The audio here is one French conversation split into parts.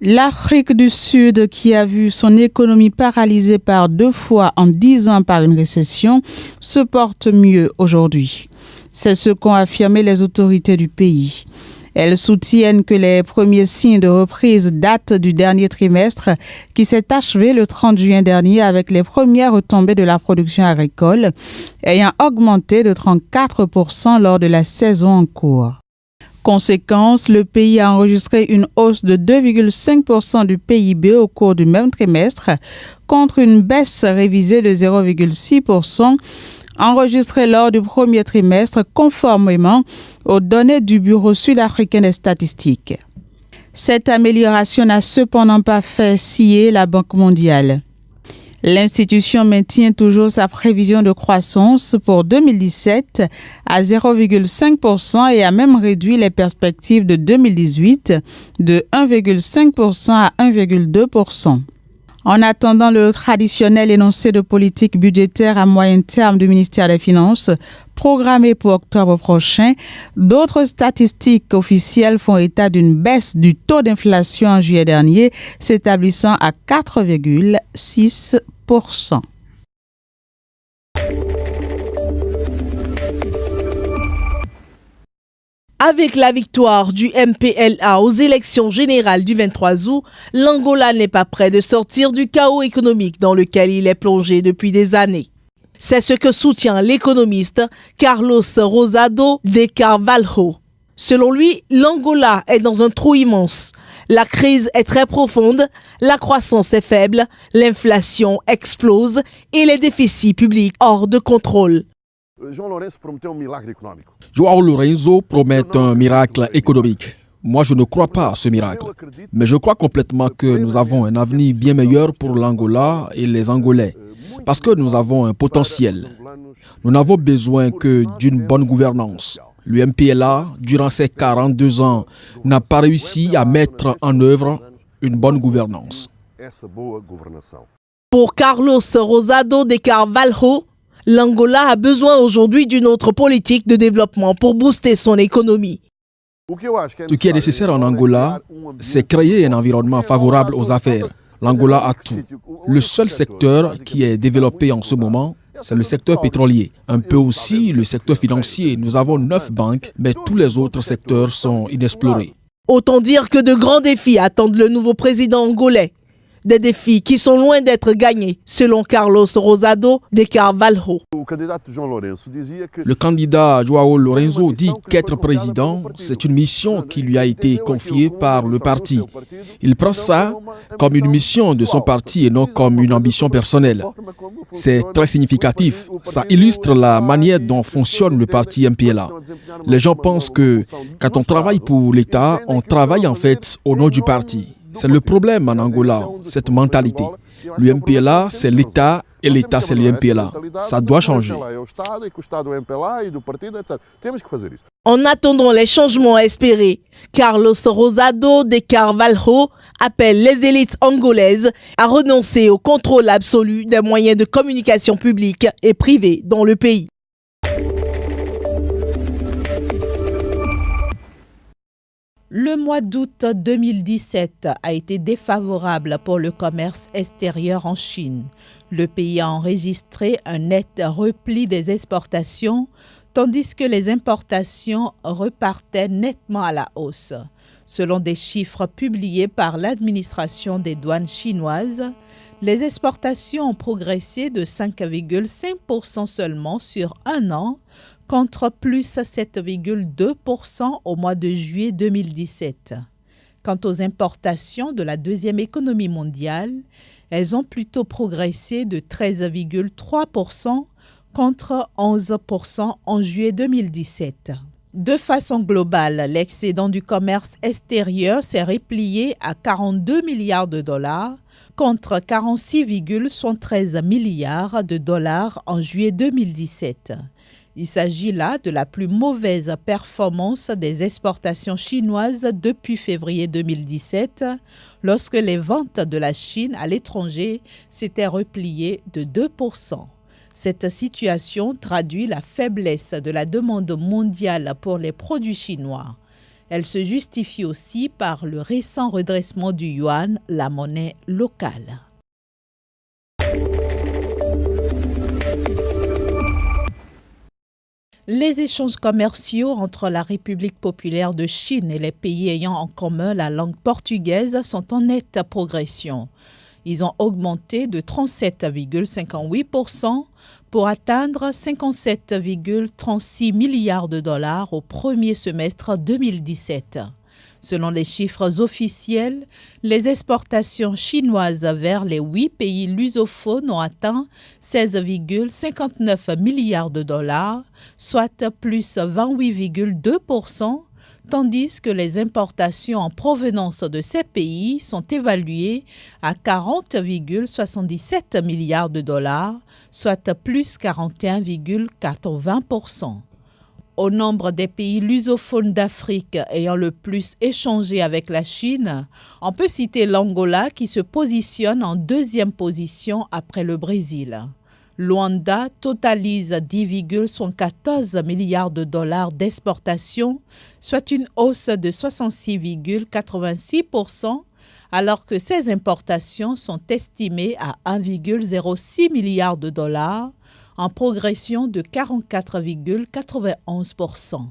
L'Afrique du Sud, qui a vu son économie paralysée par 2 fois en 10 ans par une récession, se porte mieux aujourd'hui. C'est ce qu'ont affirmé les autorités du pays. Elles soutiennent que les premiers signes de reprise datent du dernier trimestre qui s'est achevé le 30 juin dernier avec les premières retombées de la production agricole ayant augmenté de 34% lors de la saison en cours. Conséquence, le pays a enregistré une hausse de 2,5% du PIB au cours du même trimestre contre une baisse révisée de 0,6% enregistrée lors du premier trimestre conformément aux données du Bureau sud-africain des statistiques. Cette amélioration n'a cependant pas fait scier la Banque mondiale. L'institution maintient toujours sa prévision de croissance pour 2017 à 0,5% et a même réduit les perspectives de 2018 de 1,5% à 1,2%. En attendant le traditionnel énoncé de politique budgétaire à moyen terme du ministère des Finances, programmé pour octobre prochain, d'autres statistiques officielles font état d'une baisse du taux d'inflation en juillet dernier, s'établissant à 4,6%. Avec la victoire du MPLA aux élections générales du 23 août, l'Angola n'est pas prêt de sortir du chaos économique dans lequel il est plongé depuis des années. C'est ce que soutient l'économiste Carlos Rosado de Carvalho. Selon lui, l'Angola est dans un trou immense. La crise est très profonde, la croissance est faible, l'inflation explose et les déficits publics hors de contrôle. João Lourenço promet un miracle économique. Moi, je ne crois pas à ce miracle. Mais je crois complètement que nous avons un avenir bien meilleur pour l'Angola et les Angolais. Parce que nous avons un potentiel. Nous n'avons besoin que d'une bonne gouvernance. Le MPLA, durant ces 42 ans, n'a pas réussi à mettre en œuvre une bonne gouvernance. Pour Carlos Rosado de Carvalho, l'Angola a besoin aujourd'hui d'une autre politique de développement pour booster son économie. Ce qui est nécessaire en Angola, c'est créer un environnement favorable aux affaires. L'Angola a tout. Le seul secteur qui est développé en ce moment, c'est le secteur pétrolier. Un peu aussi le secteur financier. Nous avons 9 banques, mais tous les autres secteurs sont inexplorés. Autant dire que de grands défis attendent le nouveau président angolais. Des défis qui sont loin d'être gagnés, selon Carlos Rosado de Carvalho. Le candidat João Lourenço dit qu'être président, c'est une mission qui lui a été confiée par le parti. Il prend ça comme une mission de son parti et non comme une ambition personnelle. C'est très significatif. Ça illustre la manière dont fonctionne le parti MPLA. Les gens pensent que quand on travaille pour l'État, on travaille en fait au nom du parti. C'est le problème en Angola, cette mentalité. Le MPLA, c'est l'État et l'État, c'est le MPLA. Ça doit changer. En attendant les changements espérés, Carlos Rosado de Carvalho appelle les élites angolaises à renoncer au contrôle absolu des moyens de communication publics et privés dans le pays. Le mois d'août 2017 a été défavorable pour le commerce extérieur en Chine. Le pays a enregistré un net repli des exportations, tandis que les importations repartaient nettement à la hausse. Selon des chiffres publiés par l'administration des douanes chinoises, les exportations ont progressé de 5,5% seulement sur un an, contre plus 7,2% au mois de juillet 2017. Quant aux importations de la deuxième économie mondiale, elles ont plutôt progressé de 13,3% contre 11% en juillet 2017. De façon globale, l'excédent du commerce extérieur s'est replié à 42 milliards de dollars contre 46,73 milliards de dollars en juillet 2017. Il s'agit là de la plus mauvaise performance des exportations chinoises depuis février 2017, lorsque les ventes de la Chine à l'étranger s'étaient repliées de 2%. Cette situation traduit la faiblesse de la demande mondiale pour les produits chinois. Elle se justifie aussi par le récent redressement du yuan, la monnaie locale. Les échanges commerciaux entre la République populaire de Chine et les pays ayant en commun la langue portugaise sont en nette progression. Ils ont augmenté de 37,58% pour atteindre 57,36 milliards de dollars au premier semestre 2017. Selon les chiffres officiels, les exportations chinoises vers les 8 pays lusophones ont atteint 16,59 milliards de dollars, soit plus 28,2%, tandis que les importations en provenance de ces pays sont évaluées à 40,77 milliards de dollars, soit plus 41,80%. Au nombre des pays lusophones d'Afrique ayant le plus échangé avec la Chine, on peut citer l'Angola qui se positionne en deuxième position après le Brésil. Luanda totalise 10,14 milliards de dollars d'exportation, soit une hausse de 66,86%, alors que ses importations sont estimées à 1,06 milliard de dollars, en progression de 44,91%.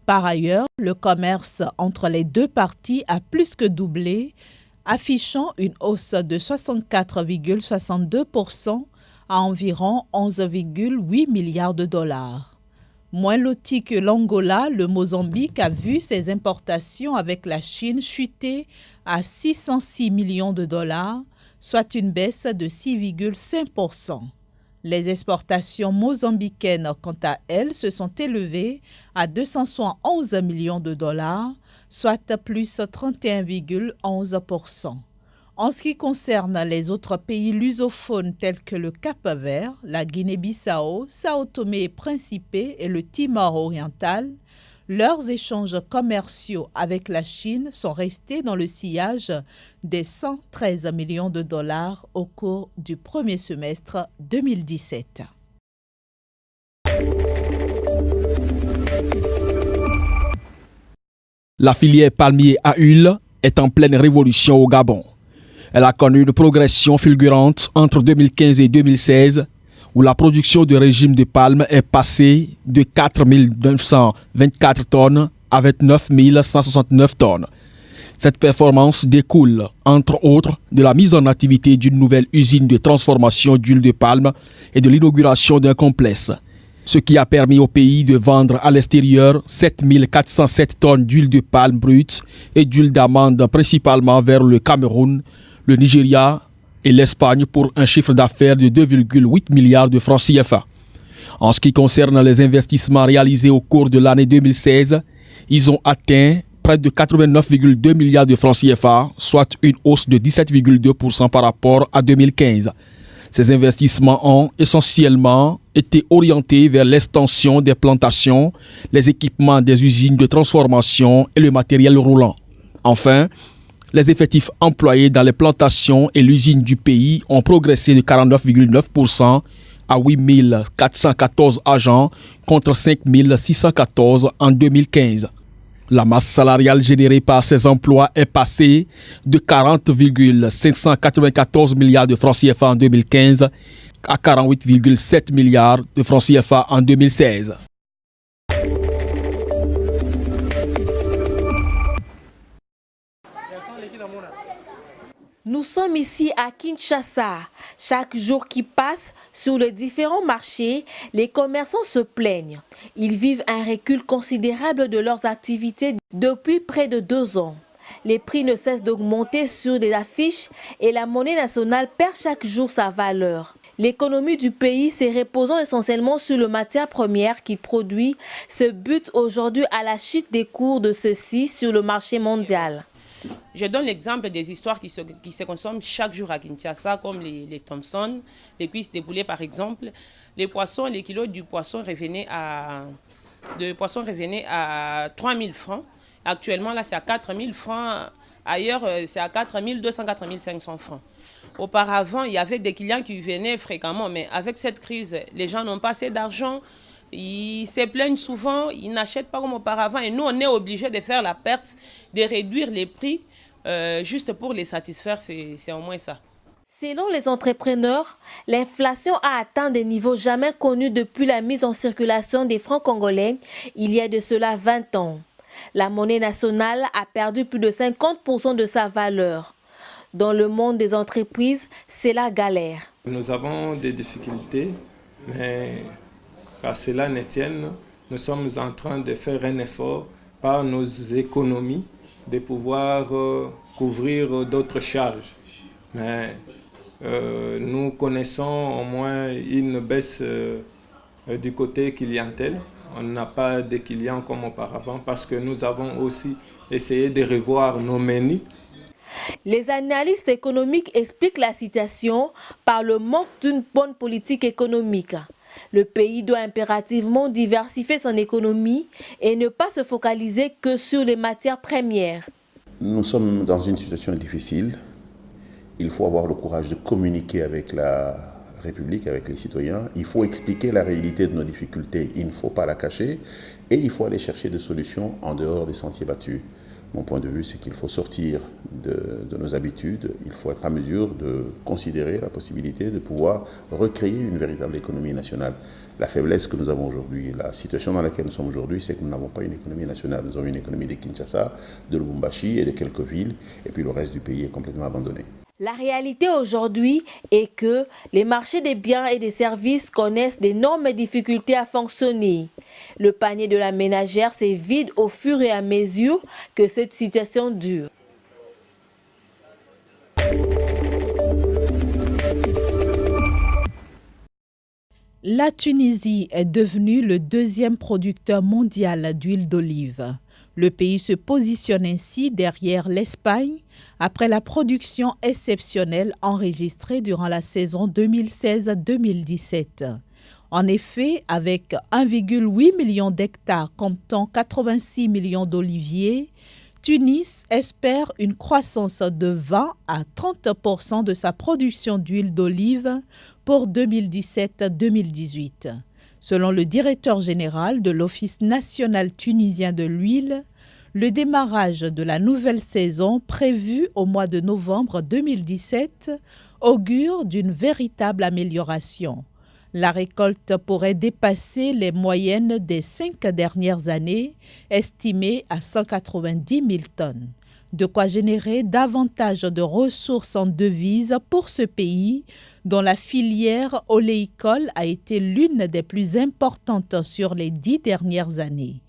Par ailleurs, le commerce entre les deux parties a plus que doublé, affichant une hausse de 64,62% à environ 11,8 milliards de dollars. Moins loti que l'Angola, le Mozambique a vu ses importations avec la Chine chuter à 606 millions de dollars, soit une baisse de 6,5%. Les exportations mozambicaines, quant à elles, se sont élevées à 271 millions de dollars, soit plus 31,11%. En ce qui concerne les autres pays lusophones tels que le Cap-Vert, la Guinée-Bissau, Sao Tomé et Principe et le Timor oriental, leurs échanges commerciaux avec la Chine sont restés dans le sillage des 113 millions de dollars au cours du premier semestre 2017. La filière palmier à huile est en pleine révolution au Gabon. Elle a connu une progression fulgurante entre 2015 et 2016, où la production de régime de palme est passée de 4 924 tonnes à 29 169 tonnes. Cette performance découle, entre autres, de la mise en activité d'une nouvelle usine de transformation d'huile de palme et de l'inauguration d'un complexe, ce qui a permis au pays de vendre à l'extérieur 7 407 tonnes d'huile de palme brute et d'huile d'amande principalement vers le Cameroun, le Nigeria et l'Espagne pour un chiffre d'affaires de 2,8 milliards de francs CFA. En ce qui concerne les investissements réalisés au cours de l'année 2016, ils ont atteint près de 89,2 milliards de francs CFA, soit une hausse de 17,2% par rapport à 2015. Ces investissements ont essentiellement été orientés vers l'extension des plantations, les équipements des usines de transformation et le matériel roulant. Enfin, les effectifs employés dans les plantations et l'usine du pays ont progressé de 49,9% à 8 414 agents contre 5 614 en 2015. La masse salariale générée par ces emplois est passée de 40,594 milliards de francs CFA en 2015 à 48,7 milliards de francs CFA en 2016. Nous sommes ici à Kinshasa. Chaque jour qui passe, sur les différents marchés, les commerçants se plaignent. Ils vivent un recul considérable de leurs activités depuis près de 2 ans. Les prix ne cessent d'augmenter sur des affiches et la monnaie nationale perd chaque jour sa valeur. L'économie du pays, se reposant essentiellement sur les matières premières qu'il produit, se bute aujourd'hui à la chute des cours de ceux-ci sur le marché mondial. Je donne l'exemple des histoires qui se consomment chaque jour à Kinshasa, comme les Thompson, les cuisses de poulet par exemple. Les poissons, les kilos du poisson revenaient à 3 000 francs. Actuellement, là, c'est à 4 000 francs. Ailleurs, c'est à 4 200, 4 500 francs. Auparavant, il y avait des clients qui venaient fréquemment, mais avec cette crise, les gens n'ont pas assez d'argent. Ils se plaignent souvent, ils n'achètent pas comme auparavant et nous, on est obligés de faire la perte, de réduire les prix juste pour les satisfaire, c'est au moins ça. Selon les entrepreneurs, l'inflation a atteint des niveaux jamais connus depuis la mise en circulation des francs congolais il y a de cela 20 ans. La monnaie nationale a perdu plus de 50% de sa valeur. Dans le monde des entreprises, c'est la galère. Nous avons des difficultés, mais qu'à cela ne tienne, nous sommes en train de faire un effort par nos économies de pouvoir couvrir d'autres charges. Mais nous connaissons au moins une baisse du côté clientèle. On n'a pas de clients comme auparavant parce que nous avons aussi essayé de revoir nos menus. Les analystes économiques expliquent la situation par le manque d'une bonne politique économique. Le pays doit impérativement diversifier son économie et ne pas se focaliser que sur les matières premières. Nous sommes dans une situation difficile. Il faut avoir le courage de communiquer avec la République, avec les citoyens. Il faut expliquer la réalité de nos difficultés. Il ne faut pas la cacher. Et il faut aller chercher des solutions en dehors des sentiers battus. Mon point de vue, c'est qu'il faut sortir de nos habitudes. Il faut être à mesure de considérer la possibilité de pouvoir recréer une véritable économie nationale. La faiblesse que nous avons aujourd'hui, la situation dans laquelle nous sommes aujourd'hui, c'est que nous n'avons pas une économie nationale. Nous avons une économie de Kinshasa, de Lubumbashi et de quelques villes. Et puis le reste du pays est complètement abandonné. La réalité aujourd'hui est que les marchés des biens et des services connaissent d'énormes difficultés à fonctionner. Le panier de la ménagère se vide au fur et à mesure que cette situation dure. La Tunisie est devenue le deuxième producteur mondial d'huile d'olive. Le pays se positionne ainsi derrière l'Espagne après la production exceptionnelle enregistrée durant la saison 2016-2017. En effet, avec 1,8 million d'hectares comptant 86 millions d'oliviers, Tunis espère une croissance de 20 à 30% de sa production d'huile d'olive pour 2017-2018. Selon le directeur général de l'Office national tunisien de l'huile, le démarrage de la nouvelle saison prévue au mois de novembre 2017 augure d'une véritable amélioration. La récolte pourrait dépasser les moyennes des 5 dernières années, estimées à 190 000 tonnes. De quoi générer davantage de ressources en devises pour ce pays, dont la filière oléicole a été l'une des plus importantes sur les 10 dernières années.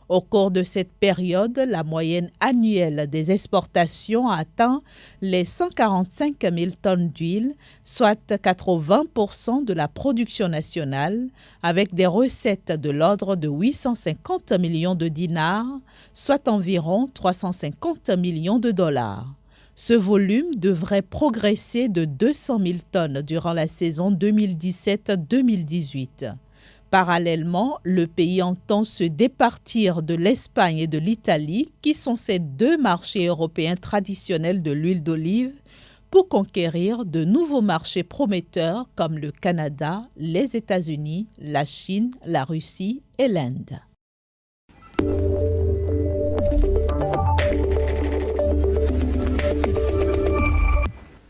Au cours de cette période, la moyenne annuelle des exportations atteint les 145 000 tonnes d'huile, soit 80% de la production nationale, avec des recettes de l'ordre de 850 millions de dinars, soit environ 350 millions de dollars. Ce volume devrait progresser de 200 000 tonnes durant la saison 2017-2018. Parallèlement, le pays entend se départir de l'Espagne et de l'Italie, qui sont ses deux marchés européens traditionnels de l'huile d'olive, pour conquérir de nouveaux marchés prometteurs comme le Canada, les États-Unis, la Chine, la Russie et l'Inde.